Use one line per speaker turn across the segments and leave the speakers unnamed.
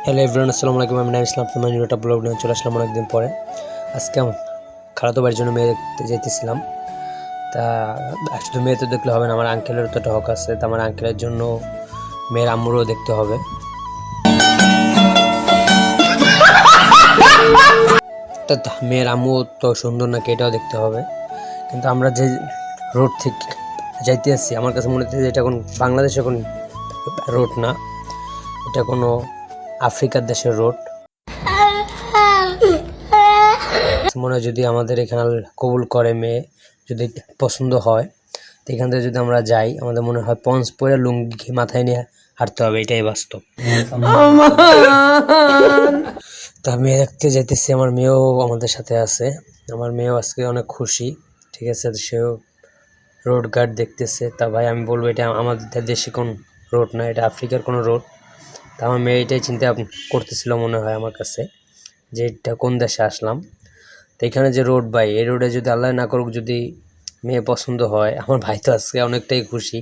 Hello everyone, আসসালামু আলাইকুম। আমি নাম ইসলাম, আপনার নিউটা ব্লগ নিয়ে চলে আসলাম অনেকদিন পরে। আজকে খালাতো বাড়ির জন্য মেয়ে দেখতে যেতেছিলাম। তা শুধু মেয়ে তো দেখলে হবে না, আমার আঙ্কেলের তো হক আছে। তা আমার আঙ্কেলের জন্য মেয়ের আম্মুরও দেখতে হবে। তা মেয়ের আম্মু তো সুন্দর নাকি এটাও দেখতে হবে। কিন্তু আমরা যে রোড থেকে যাইতে আসছি, আমার কাছে মনে হচ্ছে যে এটা কোনো বাংলাদেশের কোনো রোড না, এটা কোনো আফ্রিকার দেশের রোড। মনে হয় যদি আমাদের এখানে কবুল করে, মেয়ে যদি পছন্দ হয়, তো এখান থেকে যদি আমরা যাই, আমাদের মনে হয় পঞ্চ পরে লুঙ্গি মাথায় নিয়ে হাঁটতে হবে, এটাই বাস্তব। তা মেয়ে দেখতে যাইতেছি, আমার মেয়েও আমাদের সাথে আছে। আমার মেয়েও আজকে অনেক খুশি, ঠিক আছে। সেও রোড গার্ড দেখতেছে। তা ভাই আমি বলবো এটা আমাদের দেশে কোন রোড না, এটা আফ্রিকার কোনো রোড। তা আমার মেয়ে এটাই চিন্তা করতেছিল মনে হয় আমার কাছে, যে এটা কোন দেশে আসলাম। তো এখানে যে রোড ভাই, এই রোডে যদি আল্লাহ না করুক যদি মেয়ে পছন্দ হয়, আমার ভাই তো আজকে অনেকটাই খুশি,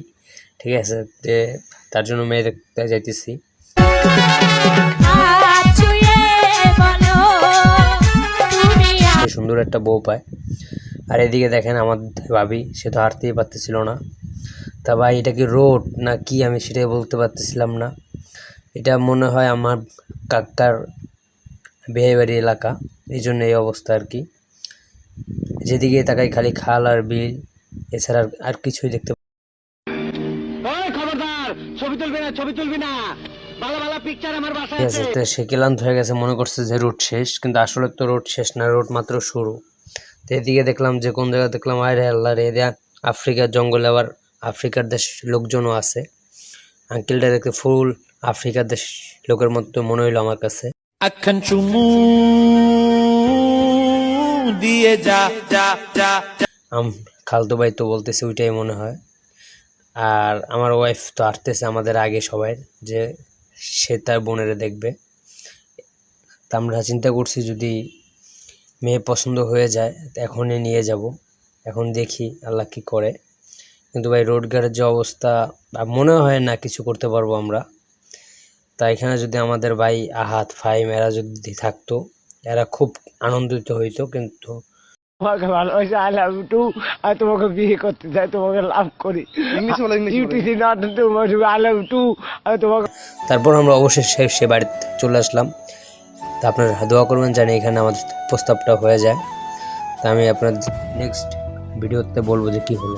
ঠিক আছে। যে তার জন্য মেয়ে দেখতে যাইতেছি। সুন্দর একটা বউ পায়। আর এদিকে দেখেন আমার ভাবি, সে তো হাঁটতেই পারতেছিল না। তা ভাই এটা কি রোড না কি, আমি সেটাই বলতে পারতেছিলাম না। এটা মনে হয় আমার কাকার বিয়ে বাড়ি এলাকা, এই জন্য এই অবস্থা আর কি। যেদিকে তাকাই খালি খাল আর বিল, এছাড়া আর কিছুই দেখতে। সে ক্লান্ত হয়ে গেছে, মনে করছে যে রোড শেষ, কিন্তু আসলে তো রোড শেষ না, রোড মাত্র শুরু। তো এদিকে দেখলাম যে কোন জায়গায় দেখলাম, আরে আল্লাহ রে, আফ্রিকার জঙ্গলে আবার আফ্রিকার দেশ লোকজনও আছে। আঙ্কেলটা দেখতে ফুল আফ্রিকার দেশ লোকের মতো মনে হইলো আমার কাছে। খালতো ভাই তো বলতেছে ওইটাই মনে হয়। আর আমার ওয়াইফ তো আসতেছে আমাদের আগে সবাই, যে সে তার বোনেরা দেখবে। তা আমরা চিন্তা করছি যদি মেয়ে পছন্দ হয়ে যায় এখনই নিয়ে যাব, এখন দেখি আল্লাহ কি করে। কিন্তু ভাই রোড গার্ডের যে অবস্থা, মনে হয় না কিছু করতে পারবো আমরা। তা এখানে যদি আমাদের ভাই আহাত ফাইম এরা যদি থাকতো, এরা খুব আনন্দিত হইতো। কিন্তু
তোমাকে ভালোবাসি, আই লাভ ইউ টু। আমি তোমাকে বিয়ে করতে চাই, তোমাকে লাভ করি। I love you too. আমি তোমাকে।
তারপর আমরা অবশ্যই সে বাড়িতে চলে আসলাম। তা আপনারা দোয়া করবেন জানি এখানে আমাদের প্রস্তাবটা হয়ে যায়। তা আমি আপনার নেক্সট ভিডিওতে বলবো যে কি হলো।